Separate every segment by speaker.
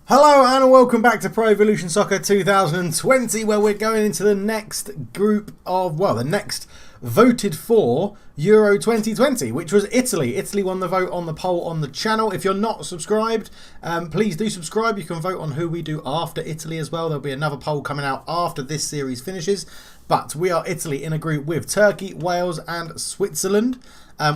Speaker 1: Hello and welcome back to Pro Evolution Soccer 2020, where we're going into the next group of, well, the next voted for Euro 2020, which was Italy. Italy won the vote on the poll on the channel. If you're not subscribed, please do subscribe. You can vote on who we do after Italy as well. There'll be another poll coming out after this series finishes. But we are Italy in a group with Turkey, Wales and Switzerland.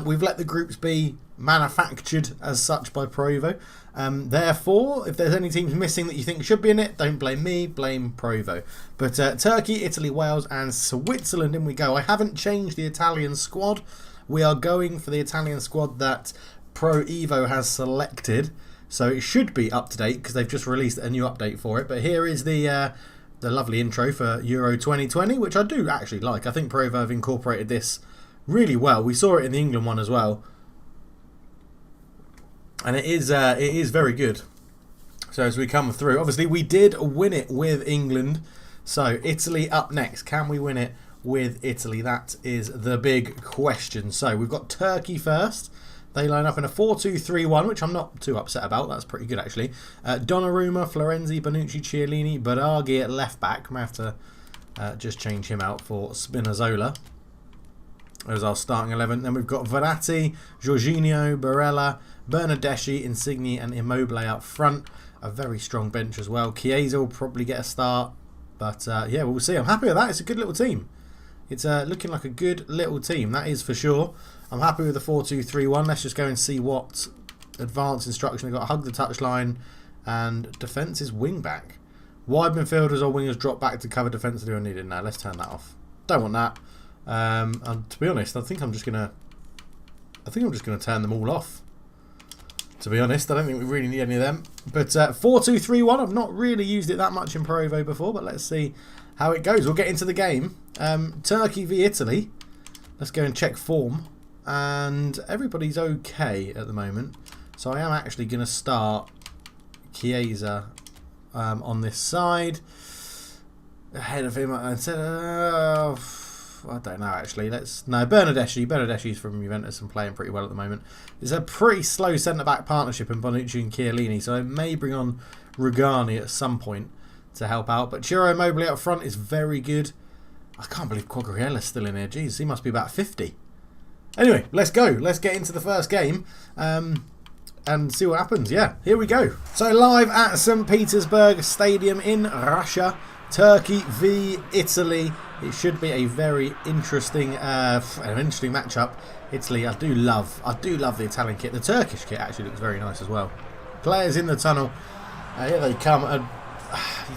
Speaker 1: We've let the groups be manufactured as such by Provo. Therefore, if there's any teams missing that you think should be in it, don't blame me, blame Provo. But Turkey, Italy, Wales and Switzerland, in we go. I haven't changed the Italian squad. We are going for the Italian squad that Pro Evo has selected. So it should be up to date because they've just released a new update for it. But here is the lovely intro for Euro 2020, which I do actually like. I think Provo have incorporated this really well. We saw it in the England one as well. And it is very good. So as we come through, obviously we did win it with England. So Italy up next. Can we win it with Italy? That is the big question. So we've got Turkey first. They line up in a 4-2-3-1, which I'm not too upset about. That's pretty good actually. Donnarumma, Florenzi, Bonucci, Chiellini, Baraghi at left back. I have to just change him out for Spinazzola as our starting 11. Then we've got Verratti, Jorginho, Barella, Bernardeschi, Insigne and Immobile up front. A very strong bench as well. Chiesa will probably get a start. But yeah, we'll see. I'm happy with that. It's a good little team. It's looking like a good little team. That is for sure. I'm happy with the 4-2-3-1. Let's just go and see what advanced instruction they've got. Hug the touchline. And defence is wing back. Wide midfielders or wingers drop back to cover defence. Do I need it now? Let's turn that off. Don't want that. And to be honest, I think I'm just gonna turn them all off. To be honest, I don't think we really need any of them. But 4-2-3-1, I've not really used it that much in Pro Evo before, but let's see how it goes. We'll get into the game. Turkey v Italy. Let's go and check form. And everybody's okay at the moment. So I am actually going to start Chiesa on this side. Ahead of him. I don't know actually. Bernardeschi's from Juventus and playing pretty well at the moment. It's a pretty slow centre-back partnership in Bonucci and Chiellini, so I may bring on Rugani at some point to help out. But Ciro Immobile up front is very good. I can't believe Quagliarella's still in here. Jeez, he must be about 50. Anyway, let's go. Let's get into the first game and see what happens. Yeah, here we go. So live at St. Petersburg Stadium in Russia. Turkey v Italy. It should be a very interesting matchup. Italy, I do love the Italian kit. The Turkish kit actually looks very nice as well. Players in the tunnel. Here they come.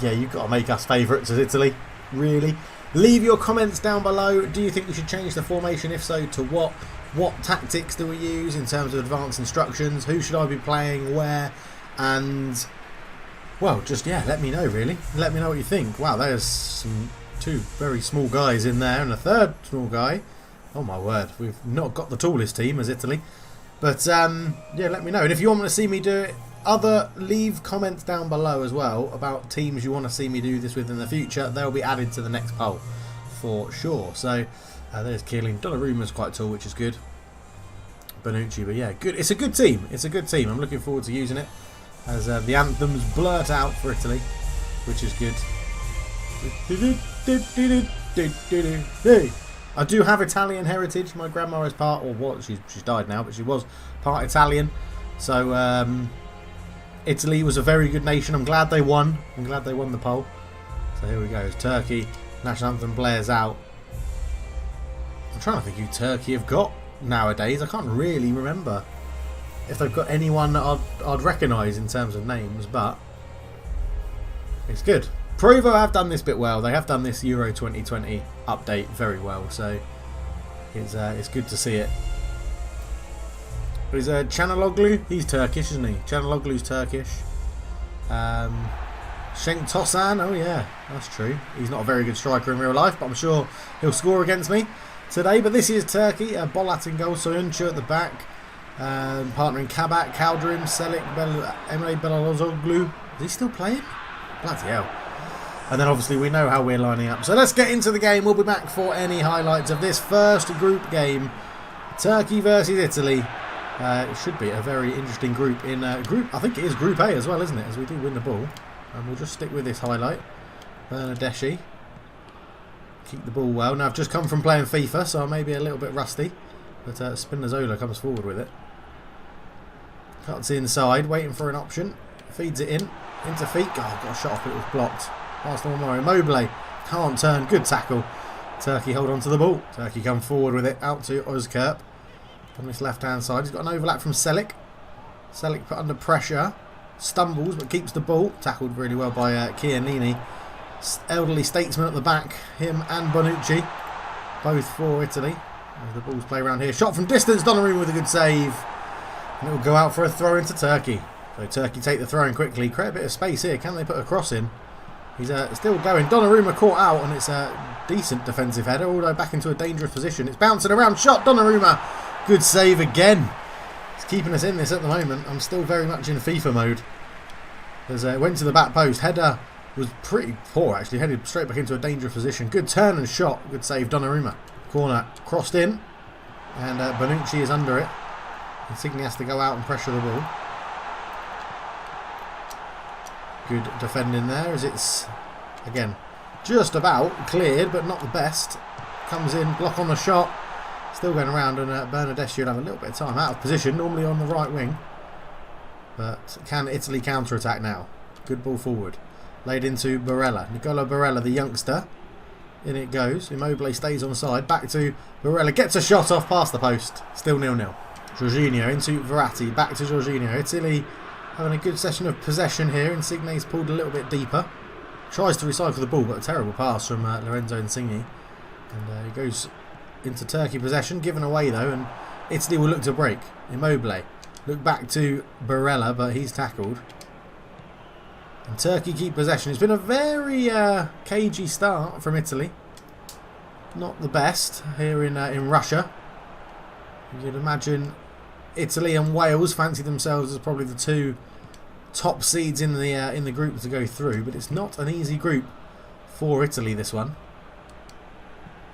Speaker 1: Yeah, you've got to make us favourites as Italy. Really. Leave your comments down below. Do you think we should change the formation? If so, to what? What tactics do we use in terms of advanced instructions? Who should I be playing? Where? And well, just yeah, let me know really. Let me know what you think. Wow, there's two very small guys in there and a third small guy. Oh my word, we've not got the tallest team as Italy. But yeah, let me know. And if you want to see me do it, leave comments down below as well about teams you want to see me do this with in the future. They'll be added to the next poll for sure. So there's Chiellini. Donnarumma's quite tall, which is good. Bonucci, but yeah, good. It's a good team. It's a good team. I'm looking forward to using it as the anthems blurt out for Italy, which is good. I do have Italian heritage. My grandma is part, or what? She's died now, but she was part Italian. So Italy was a very good nation. I'm glad they won. I'm glad they won the poll. So here we go. It's Turkey. National anthem blares out. I'm trying to think who Turkey have got nowadays. I can't really remember if they've got anyone that I'd recognise in terms of names, but it's good. Provo have done this bit well. They have done this Euro 2020 update very well, so it's good to see it. But is Çalhanoğlu? He's Turkish, isn't he? Çalhanoğlu's Turkish. Cenk Tosun, oh yeah, that's true. He's not a very good striker in real life, but I'm sure he'll score against me today. But this is Turkey. Bolat in goal, Soyuncu at the back. Partnering Kabak, Kaldırım, Selik, Emre Belözoğlu. Is he still playing? Bloody hell. And then obviously we know how we're lining up. So let's get into the game. We'll be back for any highlights of this first group game. Turkey versus Italy. It should be a very interesting group in group. I think it is Group A as well, isn't it? As we do win the ball, and we'll just stick with this highlight. Bernardeschi keep the ball well. Now I've just come from playing FIFA, so I may be a little bit rusty, but Spinazzola comes forward with it. Cuts inside, waiting for an option. Feeds it in into feet. Oh, got a shot off, but it was blocked. Pass to Immobile. Can't turn. Good tackle. Turkey hold on to the ball. Turkey come forward with it out to Özkerp on this left hand side. He's got an overlap from Selic. Selic put under pressure. Stumbles but keeps the ball. Tackled really well by Chiellini. Elderly statesman at the back. Him and Bonucci. Both for Italy. As the balls play around here. Shot from distance. Donnarumma with a good save. And it will go out for a throw into Turkey. So Turkey take the throw in quickly. Create a bit of space here. Can they put a cross in? He's still going. Donnarumma caught out, and it's a decent defensive header, although back into a dangerous position. It's bouncing around. Shot. Donnarumma. Good save again. It's keeping us in this at the moment. I'm still very much in FIFA mode. As it went to the back post. Header was pretty poor, actually. Headed straight back into a dangerous position. Good turn and shot. Good save, Donnarumma. Corner crossed in, and Bonucci is under it. Insigne has to go out and pressure the ball. Good defending there, as it's, again, just about cleared, but not the best. Comes in, block on the shot. Still going around, and Bernardeschi will have a little bit of time out of position, normally on the right wing. But can Italy counter-attack now? Good ball forward. Laid into Barella. Nicola Barella, the youngster. In it goes. Immobile stays on side. Back to Barella. Gets a shot off past the post. Still 0-0. Jorginho into Verratti. Back to Jorginho. Italy having a good session of possession here. Insigne's pulled a little bit deeper. Tries to recycle the ball, but a terrible pass from Lorenzo Insigne. And he goes into Turkey possession. Given away though, and Italy will look to break. Immobile. Look back to Barella, but he's tackled. And Turkey keep possession. It's been a very cagey start from Italy. Not the best here in Russia. You'd imagine Italy and Wales fancy themselves as probably the two top seeds in the group to go through, but it's not an easy group for Italy, this one.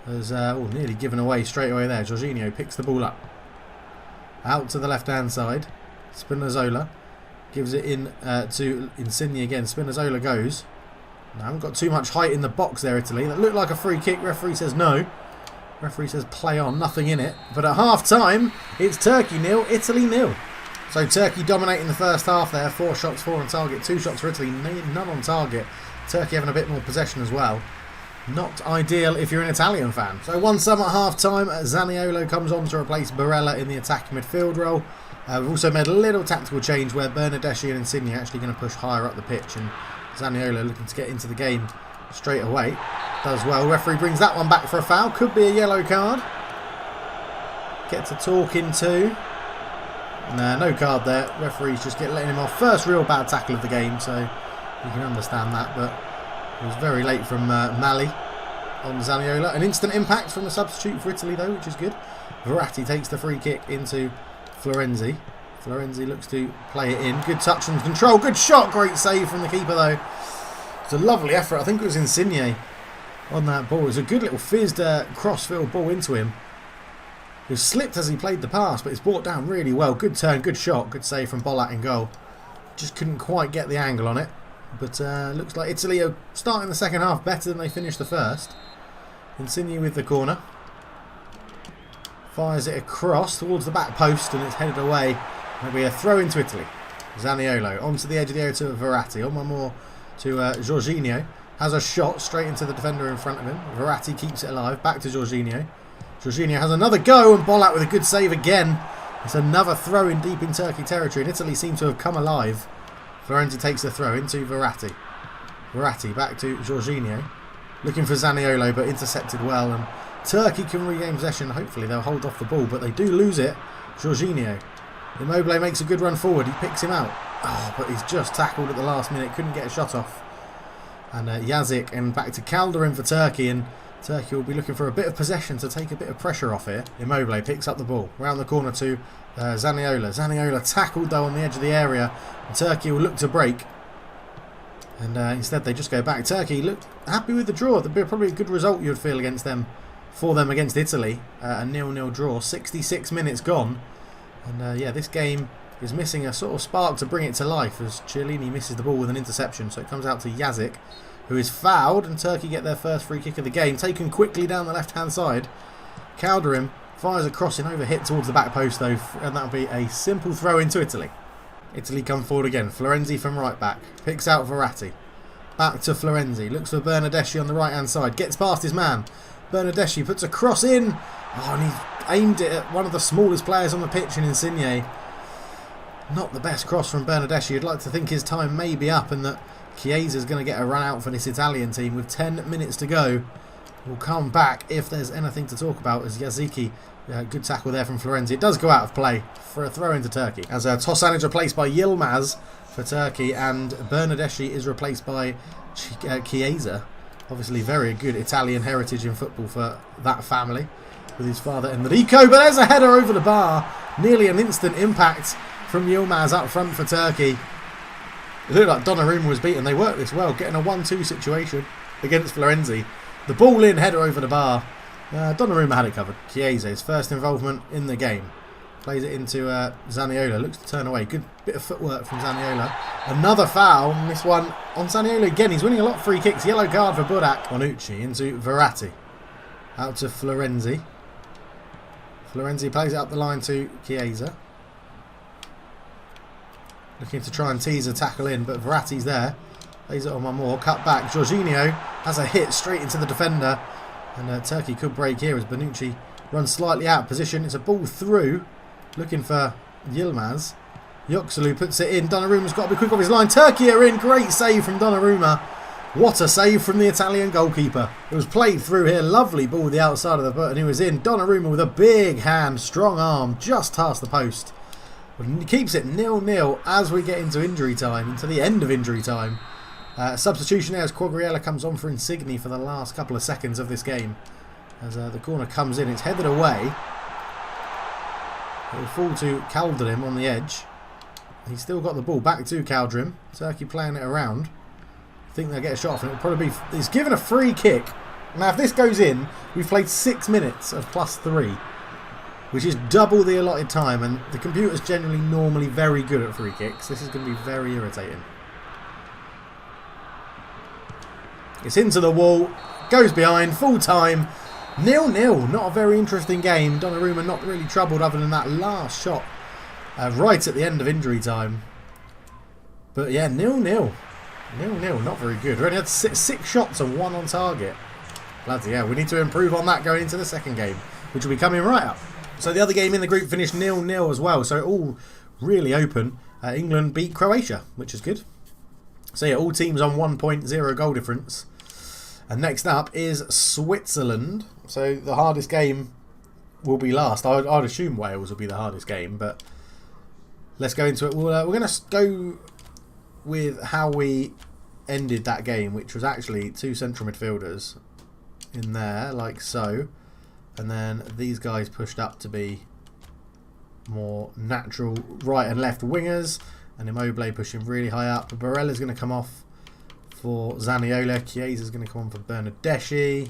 Speaker 1: As nearly given away straight away there. Jorginho picks the ball up. Out to the left hand side. Spinazzola gives it in to Insigne again. Spinazzola goes. Now, I haven't got too much height in the box there, Italy. That looked like a free kick. Referee says no. Referee says play on, nothing in it. But at half time, it's Turkey 0, Italy 0. So Turkey dominating the first half there. 4 shots, 4 on target. 2 shots for Italy, none on target. Turkey having a bit more possession as well. Not ideal if you're an Italian fan. So 1-1 at half time. Zaniolo comes on to replace Barella in the attacking midfield role. We've also made a little tactical change where Bernardeschi and Insigne are actually going to push higher up the pitch, and Zaniolo looking to get into the game straight away. Does well. Referee brings that one back for a foul. Could be a yellow card. Gets a talking to. Nah, no card there. Referee's just letting him off. First real bad tackle of the game, so you can understand that. But it was very late from Mali on Zaniolo. An instant impact from the substitute for Italy, though, which is good. Verratti takes the free kick into Florenzi. Florenzi looks to play it in. Good touch and control. Good shot. Great save from the keeper, though. It's a lovely effort. I think it was Insigne on that ball. It was a good little fizzed cross-field ball into him. It slipped as he played the pass, but it's brought down really well. Good turn, good shot, good save from Bolat in goal. Just couldn't quite get the angle on it. But looks like Italy are starting the second half better than they finished the first. Insigne with the corner. Fires it across towards the back post, and it's headed away. It'll be a throw into Italy. Zaniolo onto the edge of the area to Verratti. On one more to Jorginho. Has a shot straight into the defender in front of him. Verratti keeps it alive. Back to Jorginho. Jorginho has another go, and Bolat with a good save again. It's another throw in deep in Turkey territory, and Italy seem to have come alive. Florenzi takes the throw into Verratti. Verratti back to Jorginho. Looking for Zaniolo, but intercepted well, and Turkey can regain possession. Hopefully they'll hold off the ball, but they do lose it. Jorginho. Immobile makes a good run forward. He picks him out. Oh, but he's just tackled at the last minute. Couldn't get a shot off. And Yazic, and back to Calderin for Turkey, and Turkey will be looking for a bit of possession to take a bit of pressure off here. Immobile picks up the ball. Round the corner to Zaniolo. Zaniolo tackled though on the edge of the area. And Turkey will look to break. And instead they just go back. Turkey looked happy with the draw. That'd be probably a good result you'd feel against them, for them against Italy. A 0-0 draw. 66 minutes gone. And yeah, this game is missing a sort of spark to bring it to life as Chiellini misses the ball with an interception. So it comes out to Yazic, who is fouled, and Turkey get their first free kick of the game, taken quickly down the left-hand side. Calderim fires a crossing over hit towards the back post though, and that'll be a simple throw into Italy. Italy come forward again. Florenzi from right back, picks out Verratti. Back to Florenzi, looks for Bernardeschi on the right-hand side, gets past his man. Bernardeschi puts a cross in. Oh, and he aimed it at one of the smallest players on the pitch in Insigne. Not the best cross from Bernardeschi. You'd like to think his time may be up and that Chiesa's going to get a run out for this Italian team with 10 minutes to go. We'll come back if there's anything to talk about as Yazici, good tackle there from Florenzi. It does go out of play for a throw into Turkey. As Tosan is replaced by Yilmaz for Turkey, and Bernardeschi is replaced by Chiesa. Obviously very good Italian heritage in football for that family with his father Enrico. But there's a header over the bar. Nearly an instant impact from Yilmaz up front for Turkey. It looked like Donnarumma was beaten. They worked this well, getting a 1-2 situation against Florenzi. The ball in, header over the bar. Donnarumma had it covered. Chiesa, his first involvement in the game. Plays it into Zaniolo. Looks to turn away. Good bit of footwork from Zaniolo. Another foul. And this one on Zaniolo again. He's winning a lot of free kicks. Yellow card for Burak. Bonucci into Verratti. Out to Florenzi. Florenzi plays it up the line to Chiesa. Looking to try and tease a tackle in, but Verratti's there. Plays it on one more. Cut back. Jorginho has a hit straight into the defender. And Turkey could break here as Bonucci runs slightly out of position. It's a ball through. Looking for Yilmaz. Yoxalu puts it in. Donnarumma's got to be quick off his line. Turkey are in. Great save from Donnarumma. What a save from the Italian goalkeeper. It was played through here. Lovely ball with the outside of the foot, and he was in. Donnarumma with a big hand, strong arm, just past the post. Keeps it 0-0 as we get into injury time, into the end of injury time. Substitution there as Quagliarella comes on for Insigne for the last couple of seconds of this game. As the corner comes in, it's headed away. It will fall to Calderim on the edge. He's still got the ball back to Calderim. Turkey playing it around. I think they'll get a shot off, and it'll probably be... He's given a free kick. Now, if this goes in, we've played 6 minutes of +3, which is double the allotted time, and the computer's generally normally very good at free kicks. This is going to be very irritating. It's into the wall, goes behind, full time, 0-0. Not a very interesting game. Donnarumma not really troubled other than that last shot right at the end of injury time. But yeah, 0-0. 0-0, not very good. We only had six shots and 1 on target. Bloody hell, we need to improve on that going into the second game, which will be coming right up. So the other game in the group finished 0-0 as well, so all really open. England beat Croatia, which is good. So yeah, all teams on 1.0 goal difference. And next up is Switzerland. So the hardest game will be last. I'd assume Wales will be the hardest game, but let's go into it. We're going to go with how we ended that game, which was actually 2 central midfielders in there, like so. And then these guys pushed up to be more natural right and left wingers. And Immobile pushing really high up. Barella's going to come off for Zaniolo. Chiesa's going to come on for Bernardeschi.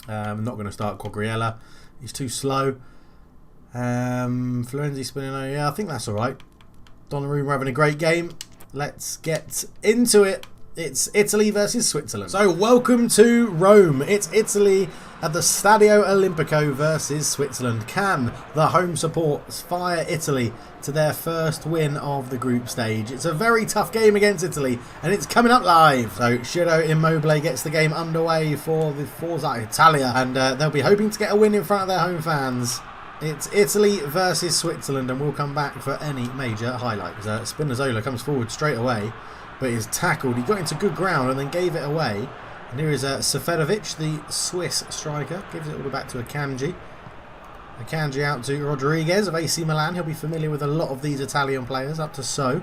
Speaker 1: I'm not going to start Quagliarella. He's too slow. Florenzi spinning. Yeah, I think that's alright. Donnarumma having a great game. Let's get into it. It's Italy versus Switzerland. So welcome to Rome. It's Italy at the Stadio Olimpico versus Switzerland. Can the home supports fire Italy to their first win of the group stage? It's a very tough game against Italy, and it's coming up live. So Ciro Immobile gets the game underway for the Forza Italia, and they'll be hoping to get a win in front of their home fans. It's Italy versus Switzerland, and we'll come back for any major highlights. Spinazzola comes forward straight away, but is tackled. He got into good ground and then gave it away. And here is Seferovic, the Swiss striker. Gives it all back to Akanji. Akanji out to Rodriguez of AC Milan. He'll be familiar with a lot of these Italian players. Up to So.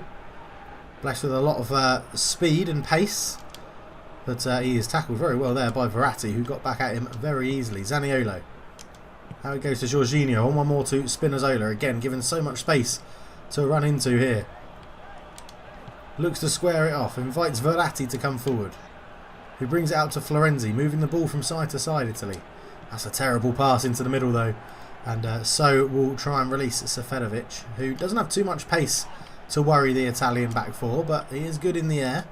Speaker 1: Blessed with a lot of speed and pace. But he is tackled very well there by Verratti, who got back at him very easily. Zaniolo. How it goes to Jorginho. On one more to Spinazzola. Again, given so much space to run into here. Looks to square it off. Invites Verratti to come forward. Who brings it out to Florenzi. Moving the ball from side to side, Italy. That's a terrible pass into the middle, though. And so we'll try and release Seferovic, who doesn't have too much pace to worry the Italian back four, but he is good in the air.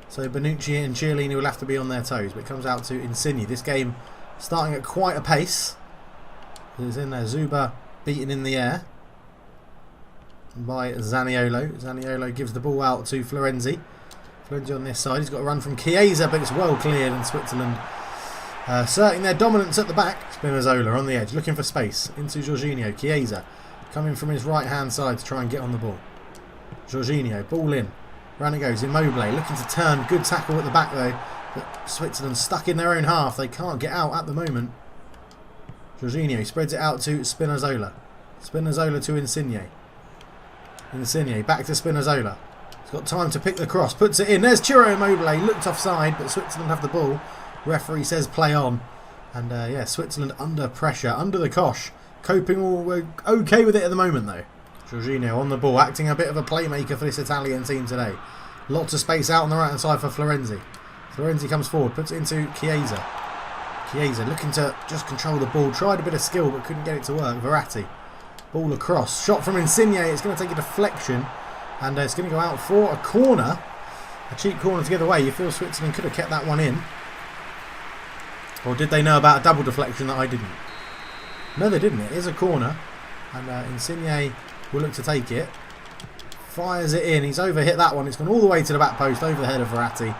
Speaker 1: So Bonucci and Chiellini will have to be on their toes, but it comes out to Insigne. This game starting at quite a pace. He's in there, Zuba beaten in the air by Zaniolo. Zaniolo gives the ball out to Florenzi. Florenzi on this side, he's got a run from Chiesa, but it's well cleared, and Switzerland asserting their dominance at the back. Spinazzola on the edge, looking for space, into Jorginho. Chiesa coming from his right hand side to try and get on the ball. Jorginho, ball in. Round it goes, Immobile looking to turn. Good tackle at the back though, but Switzerland stuck in their own half. They can't get out at the moment. Jorginho spreads it out to Spinazzola. Spinazzola to Insigne. Insigne back to Spinazzola. He's got time to pick the cross, puts it in. There's Ciro Immobile, looked offside, but Switzerland have the ball. Referee says play on. And yeah, Switzerland under pressure, under the cosh. Coping all okay with it at the moment though. Jorginho on the ball, acting a bit of a playmaker for this Italian team today. Lots of space out on the right hand side for Florenzi. Florenzi comes forward, puts it into Chiesa. Chiesa looking to just control the ball. Tried a bit of skill but couldn't get it to work. Verratti. Ball across. Shot from Insigne. It's going to take a deflection. And it's going to go out for a corner. A cheap corner to get away. You feel Switzerland could have kept that one in. Or did they know about a double deflection that I didn't? No, they didn't. It is a corner. And Insigne will look to take it. Fires it in. He's overhit that one. It's gone all the way to the back post. Over the head of Verratti.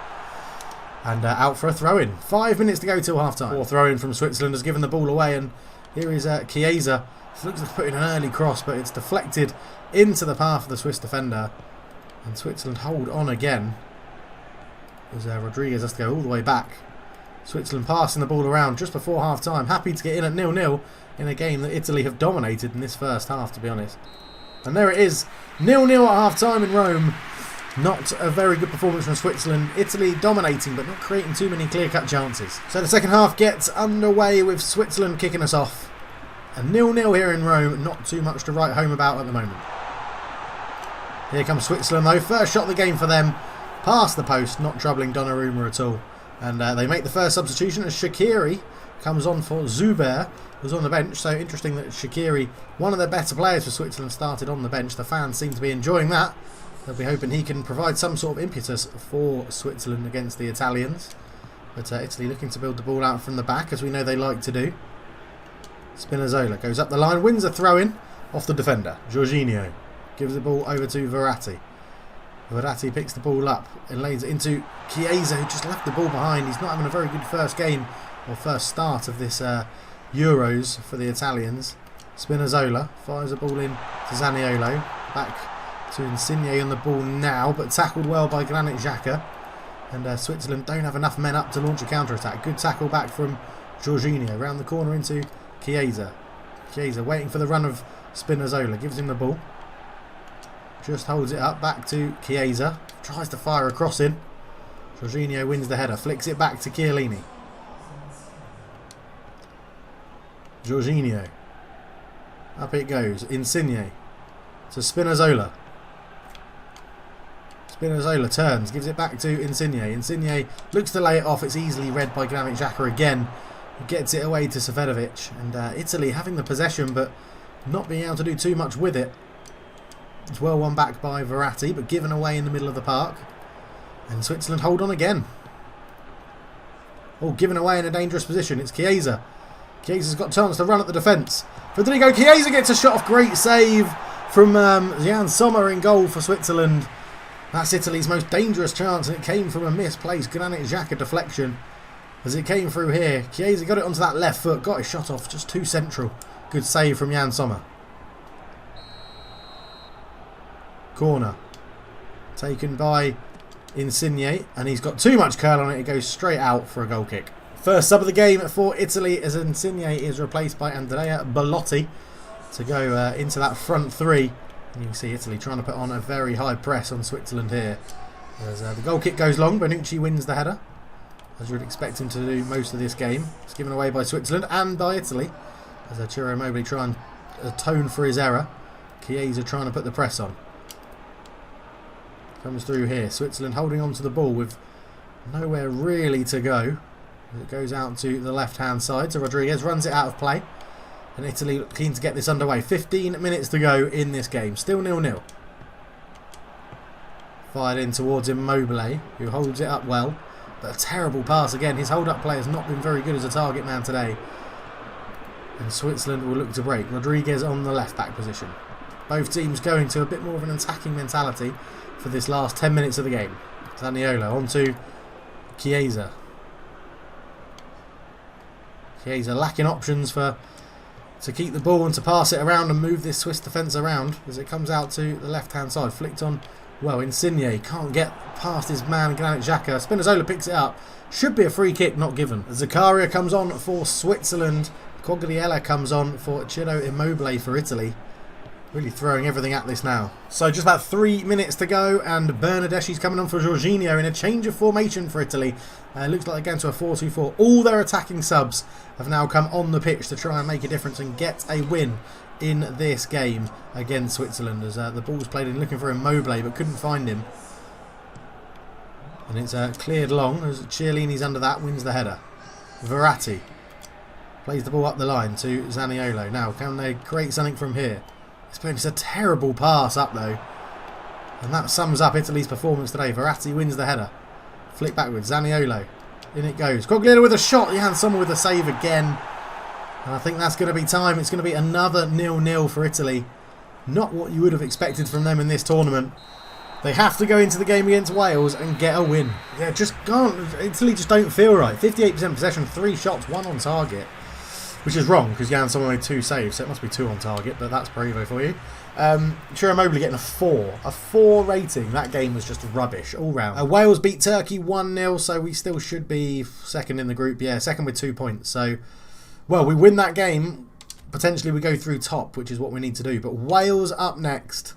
Speaker 1: And out for a throw-in. 5 minutes to go till half-time. Poor throw-in from Switzerland has given the ball away. And here is Chiesa. Looks to put in an early cross, but it's deflected into the path of the Swiss defender. And Switzerland hold on again. As Rodriguez has to go all the way back. Switzerland passing the ball around just before half-time. Happy to get in at 0-0 in a game that Italy have dominated in this first half, to be honest. And there it is. 0-0 at half-time in Rome. Not a very good performance from Switzerland. Italy dominating, but not creating too many clear-cut chances. So the second half gets underway with Switzerland kicking us off. A 0-0 here in Rome. Not too much to write home about at the moment. Here comes Switzerland though. First shot of the game for them. Past the post, not troubling Donnarumma at all. And they make the first substitution as Shaqiri comes on for Zuber, who's on the bench. So interesting that Shaqiri, one of the better players for Switzerland, started on the bench. The fans seem to be enjoying that. They'll be hoping he can provide some sort of impetus for Switzerland against the Italians. But Italy looking to build the ball out from the back, as we know they like to do. Spinazzola goes up the line, wins a throw-in off the defender. Jorginho gives the ball over to Verratti. Verratti picks the ball up and lays it into Chiesa, who just left the ball behind. He's not having a very good first game or first start of this Euros for the Italians. Spinazzola fires the ball in to Zaniolo. Back to Insigne on the ball now, but tackled well by Granit Xhaka. And Switzerland don't have enough men up to launch a counter-attack. Good tackle back from Jorginho. Round the corner into Chiesa. Chiesa waiting for the run of Spinazzola. Gives him the ball. Just holds it up. Back to Chiesa. Tries to fire a cross in. Jorginho wins the header. Flicks it back to Chiellini. Jorginho. Up it goes. Insigne to Spinazzola. Spinazzola turns, gives it back to Insigne. Insigne looks to lay it off. It's easily read by Granit Xhaka again. He gets it away to Seferovic. And Italy having the possession, but not being able to do too much with it. It's well won back by Verratti, but given away in the middle of the park. And Switzerland hold on again. Oh, given away in a dangerous position. It's Chiesa. Chiesa's got a chance to run at the defence. Rodrigo Chiesa gets a shot off. Great save from Jan Sommer in goal for Switzerland. That's Italy's most dangerous chance, and it came from a misplaced Granit Xhaka deflection. As it came through here, Chiesa got it onto that left foot, got his shot off just too central. Good save from Jan Sommer. Corner. Taken by Insigne, and he's got too much curl on it. It goes straight out for a goal kick. First sub of the game for Italy as Insigne is replaced by Andrea Belotti to go into that front three. And you can see Italy trying to put on a very high press on Switzerland here. As the goal kick goes long, Bonucci wins the header, as you would expect him to do most of this game. It's given away by Switzerland and by Italy, as Ciro Immobile try and atone for his error. Chiesa trying to put the press on. Comes through here. Switzerland holding on to the ball with nowhere really to go. As it goes out to the left-hand side, so Rodriguez runs it out of play. And Italy keen to get this underway. 15 minutes to go in this game. Still 0-0. Fired in towards Immobile, who holds it up well. But a terrible pass again. His hold-up play has not been very good as a target man today. And Switzerland will look to break. Rodriguez on the left-back position. Both teams going to a bit more of an attacking mentality for this last 10 minutes of the game. Zaniolo onto Chiesa. Chiesa lacking options to keep the ball and to pass it around and move this Swiss defence around as it comes out to the left-hand side. Flicked on, well, Insigne can't get past his man, Granit Xhaka. Spinazzola picks it up. Should be a free kick, not given. Zakaria comes on for Switzerland. Quagliarella comes on for Ciro Immobile for Italy. Really throwing everything at this now. So just about 3 minutes to go, and Bernardeschi's coming on for Jorginho in a change of formation for Italy. Looks like they're going to a 4-2-4. All their attacking subs have now come on the pitch to try and make a difference and get a win in this game against Switzerland. As the ball's played in looking for Immobile but couldn't find him. And it's cleared long as Chiellini's under that, wins the header. Verratti plays the ball up the line to Zaniolo. Now, can they create something from here? It's a terrible pass up though. And that sums up Italy's performance today. Verratti wins the header. Flick backwards. Zaniolo. In it goes. Quagliarella with a shot. Jan Sommer with a save again. And I think that's going to be time. It's going to be another 0-0 for Italy. Not what you would have expected from them in this tournament. They have to go into the game against Wales and get a win. Yeah, just can't. Italy just don't feel right. 58% possession, 3 shots, 1 on target. Which is wrong, because Jan Sommer made 2 saves, so it must be 2 on target, but that's Prevo for you. Ciro Immobile getting a 4. A 4 rating. That game was just rubbish all round. Wales beat Turkey 1-0, so we still should be second in the group. Yeah, second with 2 points. So, well, we win that game. Potentially we go through top, which is what we need to do. But Wales up next.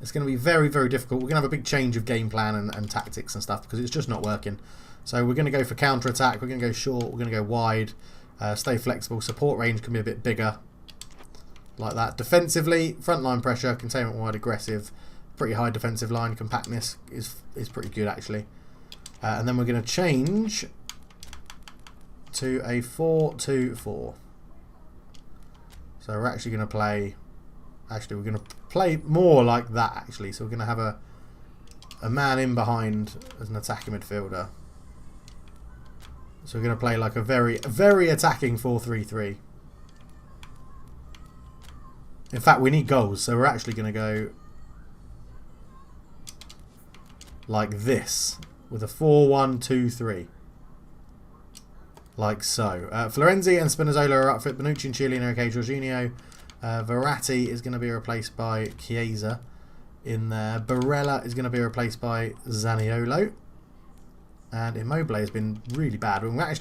Speaker 1: It's going to be very, very difficult. We're going to have a big change of game plan and tactics and stuff, because it's just not working. So we're going to go for counter-attack. We're going to go short. We're going to go wide. Stay flexible. Support range can be a bit bigger. Like that. Defensively, frontline pressure, containment wide, aggressive. Pretty high defensive line. Compactness is pretty good, actually. And then we're going to change to a 4-2-4. So we're actually going to play... Actually, we're going to play more like that, actually. So we're going to have a man in behind as an attacking midfielder. So we're going to play like a very, very attacking 4-3-3. In fact, we need goals, so we're actually going to go like this with a 4-1-2-3. Like so. Florenzi and Spinazzola are up for it. Bonucci and Chiellini, okay. Jorginho. Verratti is going to be replaced by Chiesa in there. Barella is going to be replaced by Zaniolo. And Immobile has been really bad. I'm going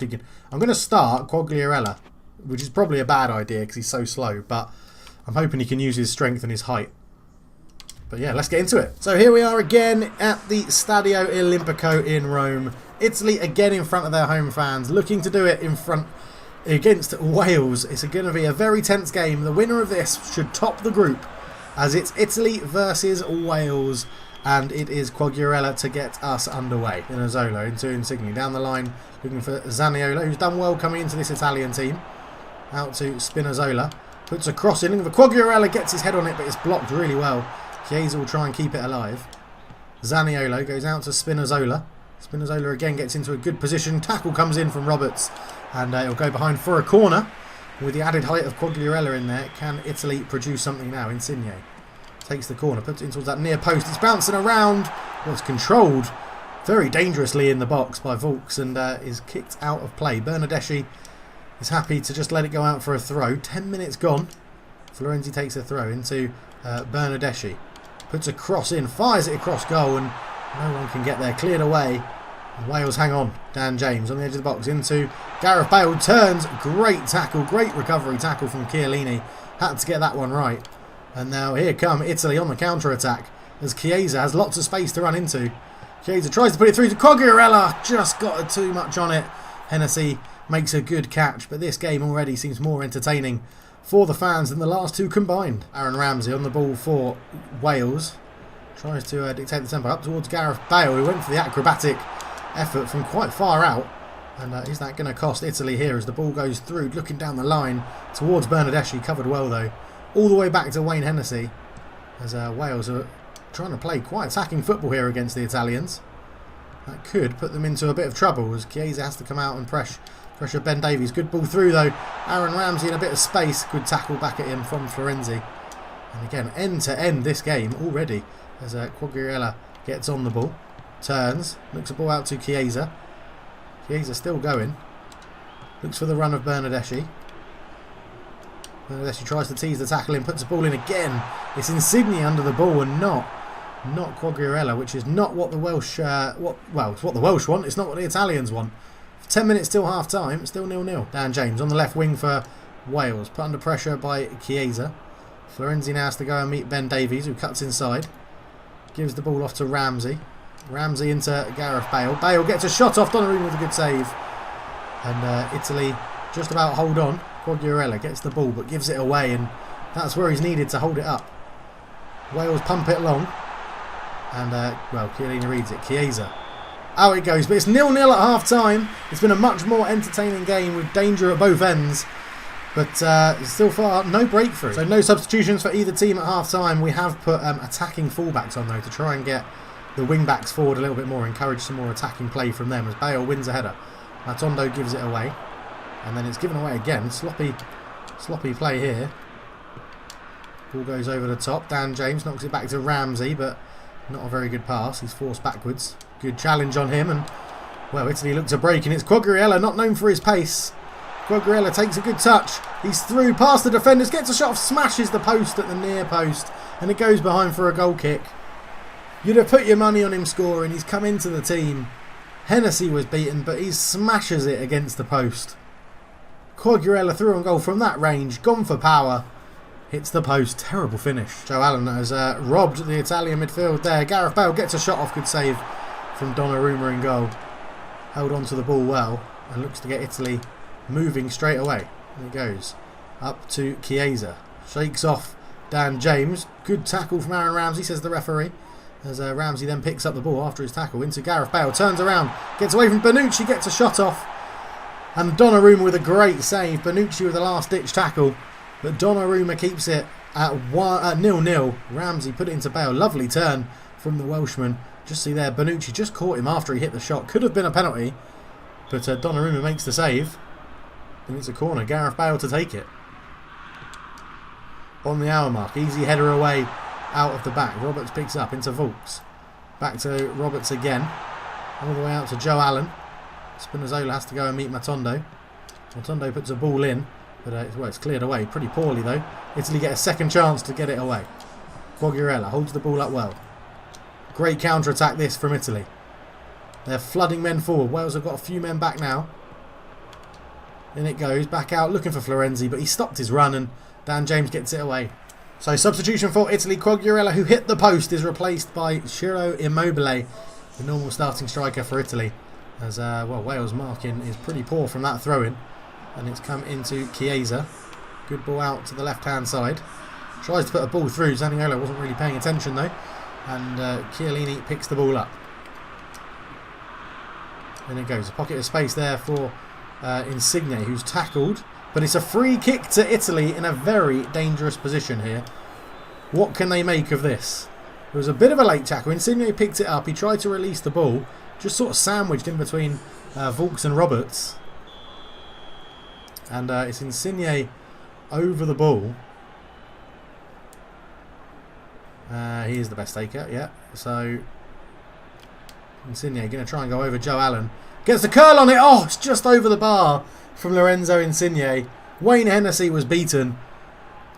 Speaker 1: to start Quagliarella, which is probably a bad idea because he's so slow. But I'm hoping he can use his strength and his height. But yeah, let's get into it. So here we are again at the Stadio Olimpico in Rome. Italy again in front of their home fans, looking to do it in front against Wales. It's going to be a very tense game. The winner of this should top the group, as it's Italy versus Wales. And it is Quagliarella to get us underway. Spinazzola into Insigne. Down the line, looking for Zaniolo, who's done well coming into this Italian team. Out to Spinazzola. Puts a cross in. Looking for Quagliarella, gets his head on it, but it's blocked really well. Chiesa will try and keep it alive. Zaniolo goes out to Spinazzola. Spinazzola again gets into a good position. Tackle comes in from Roberts. And he'll go behind for a corner. With the added height of Quagliarella in there, can Italy produce something now? Insigne takes the corner, puts it in towards that near post. It's bouncing around. Well, it's controlled very dangerously in the box by Volks and is kicked out of play. Bernardeschi is happy to just let it go out for a throw. 10 minutes gone. Florenzi takes a throw into Bernardeschi. Puts a cross in, fires it across goal, and no one can get there. Cleared away. And Wales hang on. Dan James on the edge of the box into Gareth Bale. Turns. Great tackle. Great recovery tackle from Chiellini. Had to get that one right. And now here come Italy on the counter-attack as Chiesa has lots of space to run into. Chiesa tries to put it through to Quagliarella. Just got too much on it. Hennessy makes a good catch, but this game already seems more entertaining for the fans than the last two combined. Aaron Ramsey on the ball for Wales. Tries to dictate the tempo up towards Gareth Bale, who went for the acrobatic effort from quite far out. And is that going to cost Italy here as the ball goes through, looking down the line towards Bernardeschi, covered well though. All the way back to Wayne Hennessy as Wales are trying to play quite attacking football here against the Italians. That could put them into a bit of trouble as Chiesa has to come out and pressure Ben Davies. Good ball through though. Aaron Ramsey in a bit of space. Good tackle back at him from Florenzi. And again, end to end this game already as Quagliarella gets on the ball. Turns. Looks the ball out to Chiesa. Chiesa still going. Looks for the run of Bernardeschi. Bernardeschi tries to tease the tackle in. Puts the ball in again. It's Insigne under the ball and not Quagliarella, which is not what the Welsh... well, it's what the Welsh want. It's not what the Italians want. 10 minutes till half time. Still 0-0. Dan James on the left wing for Wales. Put under pressure by Chiesa. Florenzi now has to go and meet Ben Davies, who cuts inside. Gives the ball off to Ramsey. Ramsey into Gareth Bale. Bale gets a shot off. Donnarumma with a good save. And Italy just about hold on. Quagliarella gets the ball but gives it away, and that's where he's needed to hold it up. Wales pump it long. And, well, Chiellini reads it. Chiesa. Out it goes. But it's 0-0 at half-time. It's been a much more entertaining game with danger at both ends. But still far, no breakthrough. So no substitutions for either team at half-time. We have put attacking fullbacks on, though, to try and get the wing-backs forward a little bit more. Encourage some more attacking play from them as Bale wins a header. Matondo gives it away. And then it's given away again. Sloppy play here. Ball goes over the top. Dan James knocks it back to Ramsey, but not a very good pass. He's forced backwards. Good challenge on him, and well, Italy look to break, and it's Quagliarella, not known for his pace. Quagliarella takes a good touch. He's through past the defenders, gets a shot off, smashes the post at the near post, and it goes behind for a goal kick. You'd have put your money on him scoring. He's come into the team. Hennessy was beaten, but he smashes it against the post. Quagliarella through on goal from that range, gone for power. Hits the post. Terrible finish. Joe Allen has robbed the Italian midfield there. Gareth Bale gets a shot off. Good save from Donnarumma in goal. Held on to the ball well and looks to get Italy moving straight away. There it goes. Up to Chiesa. Shakes off Dan James. Good tackle from Aaron Ramsey, says the referee. As Ramsey then picks up the ball after his tackle into Gareth Bale. Turns around. Gets away from Bonucci. Gets a shot off. And Donnarumma with a great save. Bonucci with a last-ditch tackle. But Donnarumma keeps it at 0-0. Ramsey put it into Bale. Lovely turn from the Welshman. Just see there, Bonucci just caught him after he hit the shot. Could have been a penalty, but Donnarumma makes the save. And it's a corner. Gareth Bale to take it. On the hour mark. Easy header away out of the back. Roberts picks up into Volks. Back to Roberts again. All the way out to Joe Allen. Spinazzola has to go and meet Matondo. Matondo puts a ball in. But it's cleared away pretty poorly though. Italy get a second chance to get it away. Quagliarella holds the ball up well. Great counter-attack this from Italy. They're flooding men forward. Wales have got a few men back now. In it goes. Back out looking for Florenzi, but he stopped his run and Dan James gets it away. So substitution for Italy. Quagliarella, who hit the post, is replaced by Ciro Immobile, the normal starting striker for Italy. As well, Wales' marking is pretty poor from that throw-in. And it's come into Chiesa. Good ball out to the left-hand side. Tries to put a ball through. Zaniolo wasn't really paying attention though. And Chiellini picks the ball up. Then it goes. A pocket of space there for Insigne, who's tackled. But it's a free kick to Italy in a very dangerous position here. What can they make of this? It was a bit of a late tackle. Insigne picked it up. He tried to release the ball. Just sort of sandwiched in between Volks and Roberts. And it's Insigne over the ball. He is the best taker, yeah. So Insigne going to try and go over Joe Allen. Gets the curl on it. Oh, it's just over the bar from Lorenzo Insigne. Wayne Hennessy was beaten.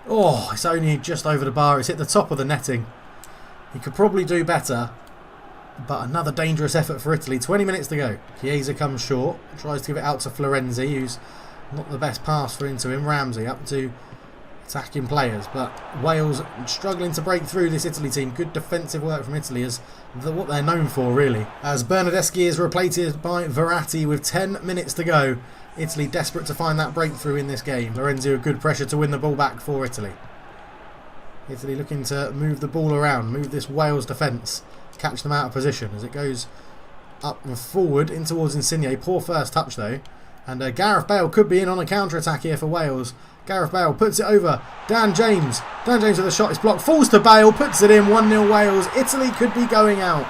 Speaker 1: Oh, it's only just over the bar. It's hit the top of the netting. He could probably do better. But another dangerous effort for Italy. 20 minutes to go. Chiesa comes short. Tries to give it out to Florenzi, who's not the best pass for into him. Ramsey up to attacking players, but Wales struggling to break through this Italy team. Good defensive work from Italy is what they're known for, really. As Bernardeschi is replaced by Verratti with 10 minutes to go. Italy desperate to find that breakthrough in this game. Lorenzo, good pressure to win the ball back for Italy. Italy looking to move the ball around, move this Wales defence, catch them out of position as it goes Up and forward in towards Insigne. Poor first touch though. And Gareth Bale could be in on a counter-attack here for Wales. Gareth Bale puts it over. Dan James. Dan James with a shot is blocked. Falls to Bale. Puts it in. 1-0 Wales. Italy could be going out.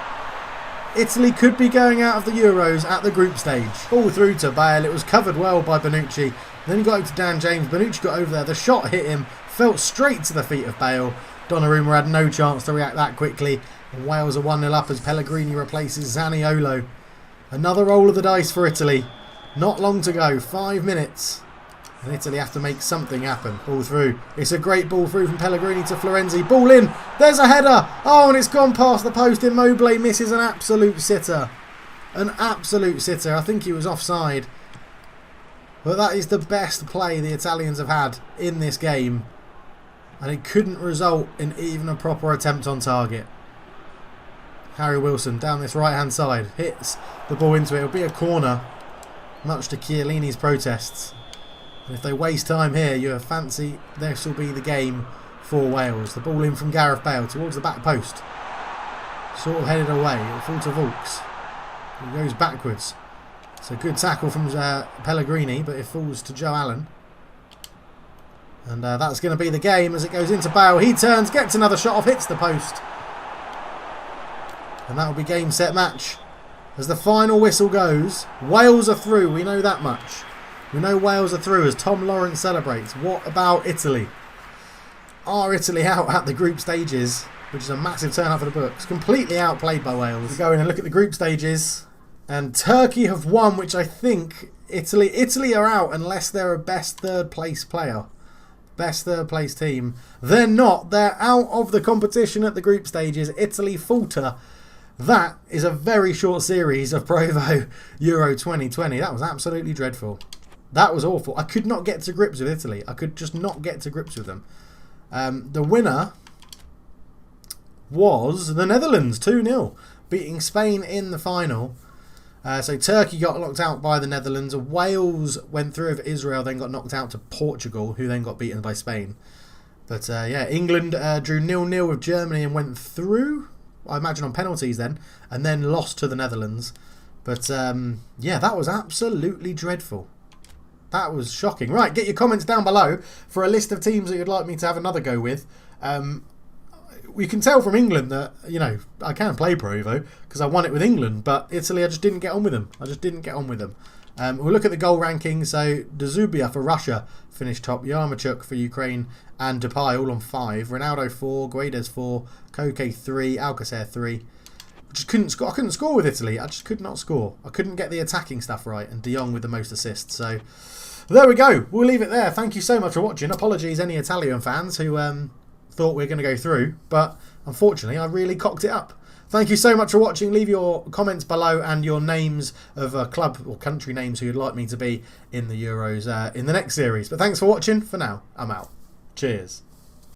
Speaker 1: Italy could be going out of the Euros at the group stage. Ball through to Bale. It was covered well by Bonucci. Then he got over to Dan James. Bonucci got over there. The shot hit him. Felt straight to the feet of Bale. Donnarumma had no chance to react that quickly. And Wales are 1-0 up as Pellegrini replaces Zaniolo. Another roll of the dice for Italy. Not long to go. 5 minutes. And Italy have to make something happen. Ball through. It's a great ball through from Pellegrini to Florenzi. Ball in. There's a header. Oh, and it's gone past the post. Immobile misses an absolute sitter. An absolute sitter. I think he was offside. But that is the best play the Italians have had in this game. And it couldn't result in even a proper attempt on target. Harry Wilson down this right-hand side. Hits the ball into it. It'll be a corner. Much to Chiellini's protests. And if they waste time here, you fancy this will be the game for Wales. The ball in from Gareth Bale towards the back post. Sort of headed away. It'll fall to Volks. He goes backwards. It's a good tackle from Pellegrini, but it falls to Joe Allen. And that's going to be the game as it goes into Bale. He turns, gets another shot off, hits the post. And that will be game, set, match. As the final whistle goes, Wales are through. We know that much. We know Wales are through as Tom Lawrence celebrates. What about Italy? Are Italy out at the group stages? Which is a massive turn up for the books. Completely outplayed by Wales. We go in and look at the group stages. And Turkey have won, which I think Italy are out unless they're a best third place player. Best third place team. They're not. They're out of the competition at the group stages. Italy falter. That is a very short series of Provo Euro 2020. That was absolutely dreadful. That was awful. I could not get to grips with Italy. I could just not get to grips with them. The winner was the Netherlands, 2-0, beating Spain in the final. So Turkey got knocked out by the Netherlands. Wales went through over Israel, then got knocked out to Portugal, who then got beaten by Spain. But yeah, England drew 0-0 with Germany and went through, I imagine on penalties then, and then lost to the Netherlands. But yeah, that was absolutely dreadful. That was shocking. Right, get your comments down below for a list of teams that you'd like me to have another go with. We can tell from England that, you know, I can play Provo because I won it with England, but Italy, I just didn't get on with them. We'll look at the goal rankings. So Dzubia for Russia finished top, Yaremchuk for Ukraine, and Depay all on 5. Ronaldo 4, Guedes 4, Koke 3, Alcacer 3. Just couldn't score. I couldn't score with Italy. I just could not score. I couldn't get the attacking stuff right, and De Jong with the most assists. So there we go. We'll leave it there. Thank you so much for watching. Apologies any Italian fans who thought we were going to go through, but unfortunately I really cocked it up. Thank you so much for watching. Leave your comments below and your names of club or country names who you'd like me to be in the Euros in the next series. But thanks for watching. For now, I'm out. Cheers.